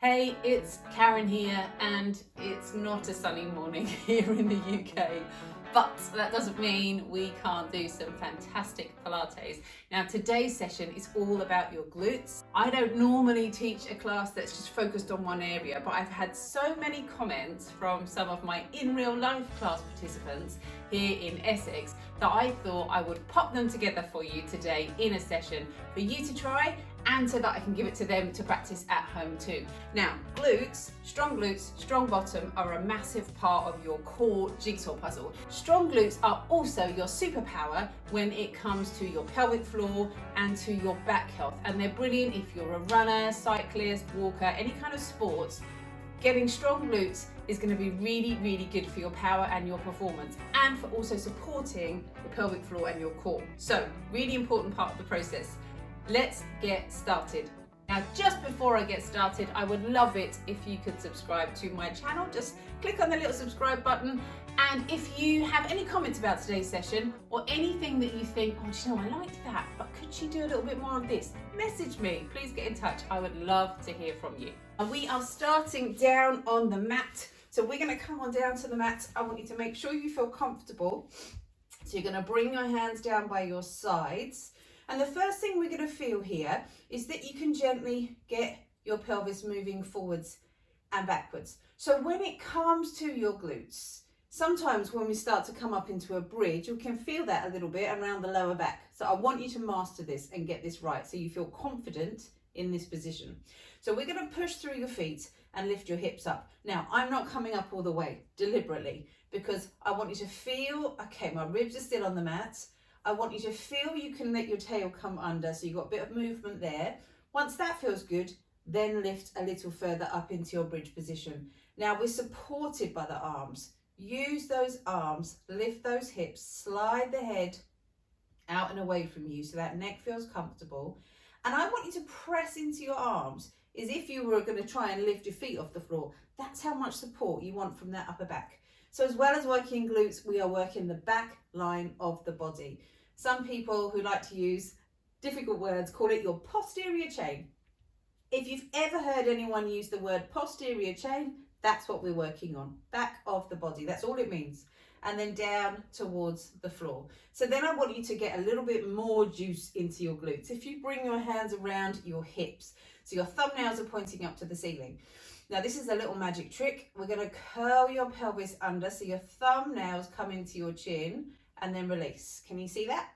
Hey, it's Karen here, and it's not a sunny morning here in the UK, but that doesn't mean we can't do some fantastic Pilates. Now, today's session is all about your glutes. I don't normally teach a class that's just focused on one area, but I've had so many comments from some of my in real life class participants here in Essex that I thought I would pop them together for you today in a session for you to try, and so that I can give it to them to practice at home too. Now, glutes, strong bottom are a massive part of your core jigsaw puzzle. Strong glutes are also your superpower when it comes to your pelvic floor and to your back health. And they're brilliant if you're a runner, cyclist, walker, any kind of sports. Getting strong glutes is going to be really good for your power and your performance, and for also supporting the pelvic floor and your core. So, really important part of the process. Let's get started. Now, just before I get started, I would love it if you could subscribe to my channel. Just click on the little subscribe button. And if you have any comments about today's session or anything that you think, oh, do you know, I liked that, but could she do a little bit more of this? Message me, please get in touch. I would love to hear from you. We are starting down on the mat. So we're gonna come on down to the mat. I want you to make sure you feel comfortable. So you're gonna bring your hands down by your sides. And the first thing we're going to feel here is that you can gently get your pelvis moving forwards and backwards. So when it comes to your glutes, sometimes when we start to come up into a bridge, you can feel that a little bit around the lower back. So I want you to master this and get this right so you feel confident in this position. So we're going to push through your feet and lift your hips up. Now, I'm not coming up all the way deliberately because I want you to feel, okay, my ribs are still on the mat. I want you to feel you can let your tail come under, so you've got a bit of movement there. Once that feels good, then lift a little further up into your bridge position. Now we're supported by the arms. Use those arms, lift those hips, slide the head out and away from you so that neck feels comfortable. And I want you to press into your arms as if you were going to try and lift your feet off the floor. That's how much support you want from that upper back. So as well as working glutes, we are working the back line of the body. Some people who like to use difficult words call it your posterior chain. If you've ever heard anyone use the word posterior chain, that's what we're working on. Back of the body, that's all it means. And then down towards the floor. So then I want you to get a little bit more juice into your glutes. If you bring your hands around your hips, so your thumbnails are pointing up to the ceiling. Now this is a little magic trick. We're going to curl your pelvis under so your thumbnails come into your chin and then release. Can you see that?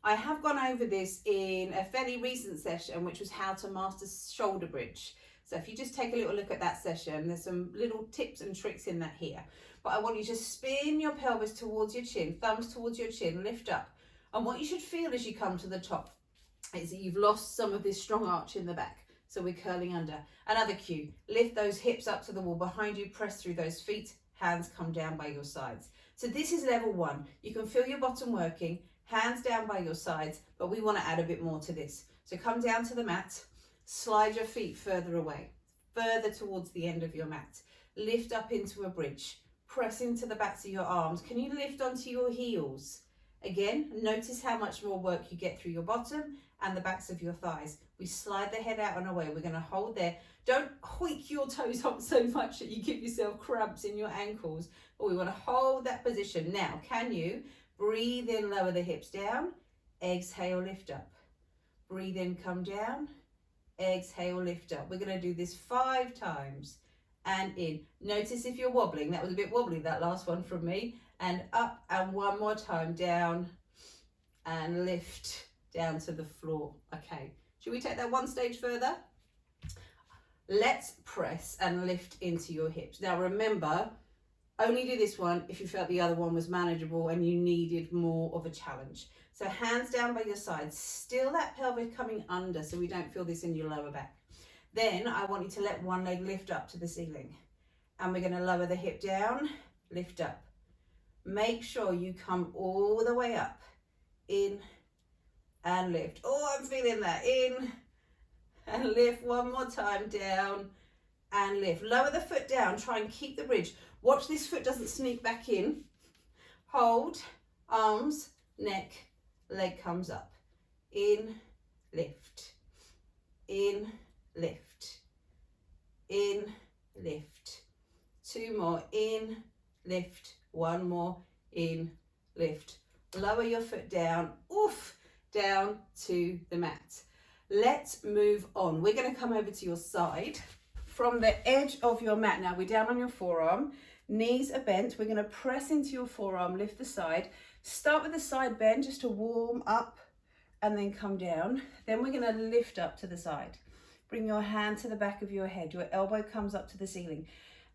I have gone over this in a fairly recent session, which was how to master shoulder bridge. So if you just take a little look at that session, there's some little tips and tricks in that here. But I want you to spin your pelvis towards your chin, thumbs towards your chin, lift up. And what you should feel as you come to the top is that you've lost some of this strong arch in the back. So we're curling under. Another cue, lift those hips up to the wall behind you, press through those feet, hands come down by your sides. So this is level one. You can feel your bottom working, hands down by your sides, but we want to add a bit more to this. So come down to the mat, slide your feet further away, further towards the end of your mat. Lift up into a bridge, press into the backs of your arms. Can you lift onto your heels? Again, notice how much more work you get through your bottom and the backs of your thighs. We slide the head out and away. We're going to hold there. Don't hoik your toes up so much that you give yourself cramps in your ankles. But we want to hold that position. Now, can you breathe in, lower the hips down, exhale, lift up. Breathe in, come down, exhale, lift up. We're going to do this 5 times. And in. Notice if you're wobbling. That was a bit wobbly, that last one from me. And up, and one more time, down and lift down to the floor. Okay, should we take that one stage further? Let's press and lift into your hips. Now remember, only do this one if you felt the other one was manageable and you needed more of a challenge. So hands down by your sides, still that pelvic coming under so we don't feel this in your lower back. Then I want you to let one leg lift up to the ceiling. And we're going to lower the hip down, lift up. Make sure you come all the way up, in and lift. Oh, I'm feeling that, in and lift. One more time, down and lift. Lower the foot down, try and keep the bridge. Watch this foot doesn't sneak back in. Hold, arms, neck, leg comes up. In, lift, lift, in, lift. 2 more, in, lift. 1 more, in, lift. Lower your foot down, oof, down to the mat. Let's move on. We're going to come over to your side. From the edge of your mat now, we're down on your forearm, knees are bent. We're going to press into your forearm, lift the side. Start with the side bend just to warm up and then come down. Then we're going to lift up to the side. Bring your hand to the back of your head. Your elbow comes up to the ceiling.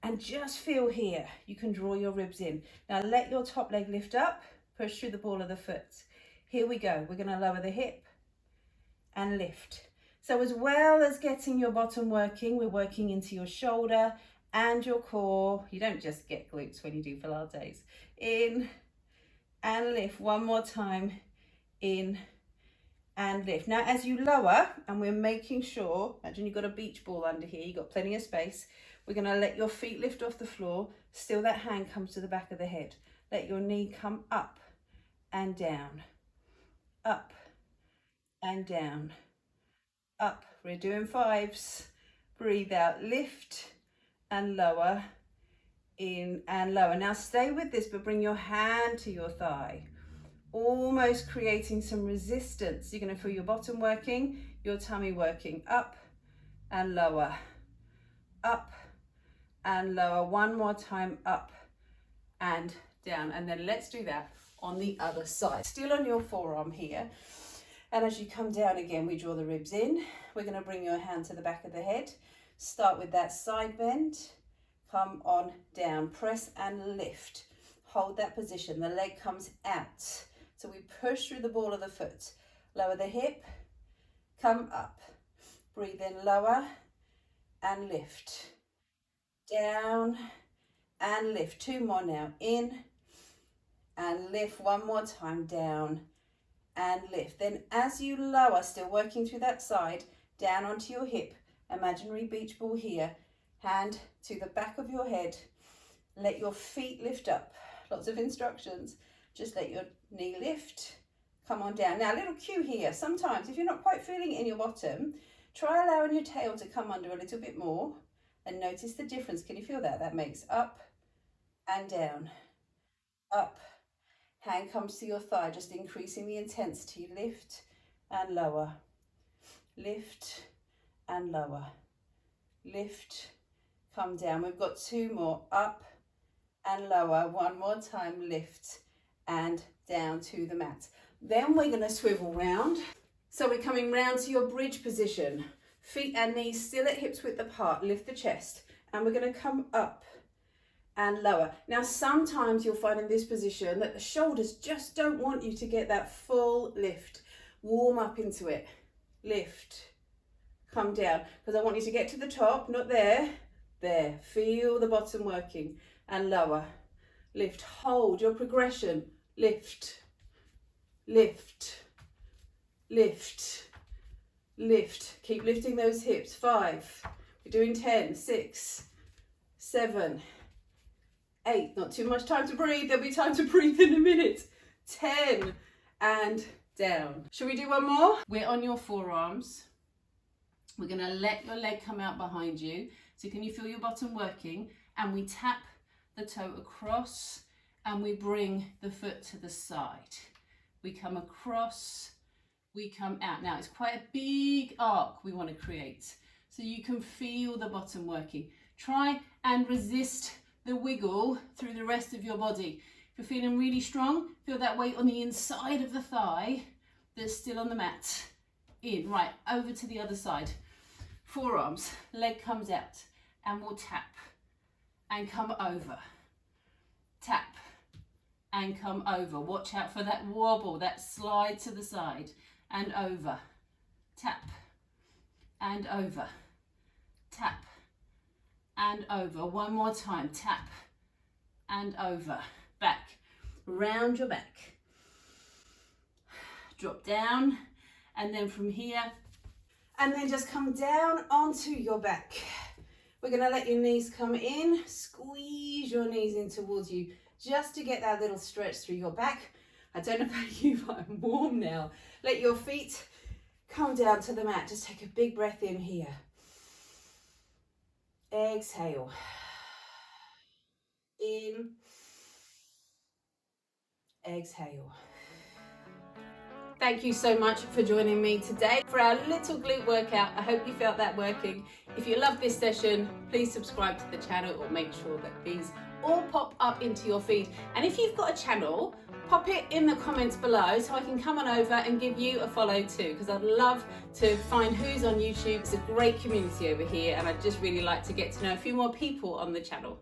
And just feel here. You can draw your ribs in. Now let your top leg lift up. Push through the ball of the foot. Here we go. We're going to lower the hip and lift. So as well as getting your bottom working, we're working into your shoulder and your core. You don't just get glutes when you do Pilates. In and lift. One more time. In and lift. Now as you lower, and we're making sure, imagine you've got a beach ball under here, you've got plenty of space. We're going to let your feet lift off the floor. Still that hand comes to the back of the head. Let your knee come up and down. Up and down. Up. We're doing 5s. Breathe out. Lift and lower. In and lower. Now stay with this, but bring your hand to your thigh. Almost creating some resistance. You're going to feel your bottom working, your tummy working. Up and lower. Up and lower. One more time. Up and down. And then let's do that on the other side. Still on your forearm here. And as you come down again, we draw the ribs in. We're going to bring your hand to the back of the head. Start with that side bend. Come on down. Press and lift. Hold that position. The leg comes out. So we push through the ball of the foot. Lower the hip. Come up. Breathe in, lower and lift. Down and lift. 2 more now. In and lift. 1 more time. Down and lift. Then as you lower, still working through that side, down onto your hip, imaginary beach ball here, hand to the back of your head. Let your feet lift up. Lots of instructions. Just let your knee lift. Come on down. Now a little cue here. Sometimes if you're not quite feeling it in your bottom, try allowing your tail to come under a little bit more and notice the difference. Can you feel that? That makes up and down. Up. Hand comes to your thigh, just increasing the intensity. Lift and lower. Lift and lower. Lift. Come down. We've got 2 more. Up and lower. 1 more time. Lift and down to the mat. Then we're going to swivel round. So we're coming round to your bridge position. Feet and knees still at hips width apart. Lift the chest. And we're going to come up and lower. Now sometimes you'll find in this position that the shoulders just don't want you to get that full lift. Warm up into it. Lift. Come down. Because I want you to get to the top, not there. There. Feel the bottom working. And lower. Lift. Hold your progression. Lift. Lift. Lift. Lift. Keep lifting those hips. 5. We're doing 10. 6. 7. 8. Not too much time to breathe. There'll be time to breathe in a minute. 10. And down. Shall we do one more? We're on your forearms. We're going to let your leg come out behind you. So can you feel your bottom working? And we tap the toe across and we bring the foot to the side. We come across, we come out. Now it's quite a big arc we want to create. So you can feel the bottom working. Try and resist the wiggle through the rest of your body. If you're feeling really strong, feel that weight on the inside of the thigh that's still on the mat. In, right, over to the other side. Forearms, leg comes out and we'll tap and come over. Tap and come over. Watch out for that wobble, that slide to the side and over. Tap and over. Tap and over. One more time. Tap and over. Back. Round your back. Drop down and then from here and then just come down onto your back. We're going to let your knees come in. Squeeze your knees in towards you just to get that little stretch through your back. I don't know about you, but I'm warm now. Let your feet come down to the mat. Just take a big breath in here. exhale. In, exhale. Thank you so much for joining me today for our little glute workout. I hope you felt that working. If you love this session, please subscribe to the channel or make sure that these all pop up into your feed. And if you've got a channel, pop it in the comments below so I can come on over and give you a follow too, because I'd love to find who's on YouTube. It's a great community over here and I'd just really like to get to know a few more people on the channel.